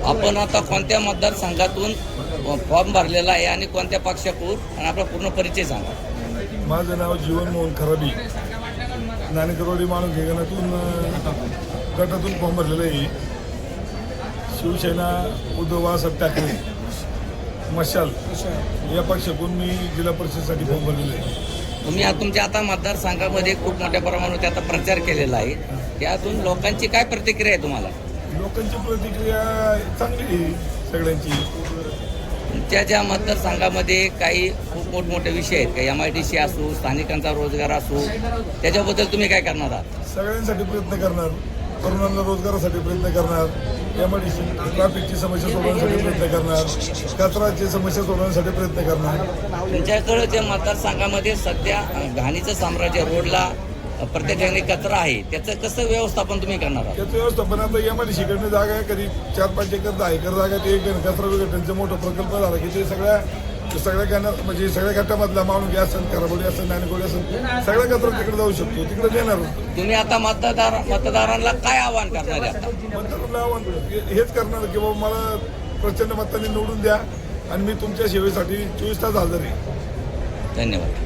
आपण आता कोणत्या मतदारसंघातून फॉर्म भरलेला आहे आणि कोणत्या पक्षाकडून आणि आपला पूर्ण परिचय सांगा. माझं नाव जीवन मोहन खराबी, नाणेकरवाडी माणूस घेगनातून गटातून फॉर्म भरलेलं आहे. शिवसेना उद्धव बाळासाहेब ठाकरे मशाल या पक्षातून मी जिल्हा परिषदेसाठी फॉर्म भरलेलं आहे. तुम्ही तुमच्या आता मतदारसंघामध्ये खूप मोठ्या प्रमाणात आता प्रचार केलेला आहे, त्यातून लोकांची काय प्रतिक्रिया आहे तुम्हाला? लोकांची प्रतिक्रिया चांगली आहे सगळ्यांची. तुमच्या ज्या मतदारसंघामध्ये काही खूप मोठमोठे विषय आहेत, काही MIDC असो, स्थानिकांचा रोजगार असो, त्याच्याबद्दल तुम्ही काय करणार आहात? सगळ्यांसाठी प्रयत्न करणार, तरुणांना रोजगारासाठी प्रयत्न करणार, MIDC ट्रॅफिकची समस्या सोडवण्यासाठी प्रयत्न करणार, कचराची समस्या सोडवण्यासाठी प्रयत्न करणार. तुमच्याकडं ज्या मतदारसंघामध्ये सध्या घाणीचं साम्राज्य रोडला प्रत्येक ठिकाणी कचरा आहे, त्याचं कसं व्यवस्थापन तुम्ही करणार आहात? त्याचं व्यवस्थापन आता MIDC कडनं जागा आहे, कधी 4-5 एकर 10 एकर जागा, ते कचरा विघटनचा मोठा प्रकल्प झाला की ते सगळ्या गाण्यात म्हणजे सगळ्या गटामधला माणूस असेल, खराबोडी असेल, नाणेकोडी असेल, सगळ्या कचरा तिकडे जाऊ शकतो, तिकडे देणार. तुम्ही आता मतदारांना काय आवाहन करणार आहे? आता मतदारांना हेच करणार की बाबा मला प्रचंड मतांनी निवडून द्या आणि मी तुमच्या सेवेसाठी 24 तास हजर आहे. धन्यवाद.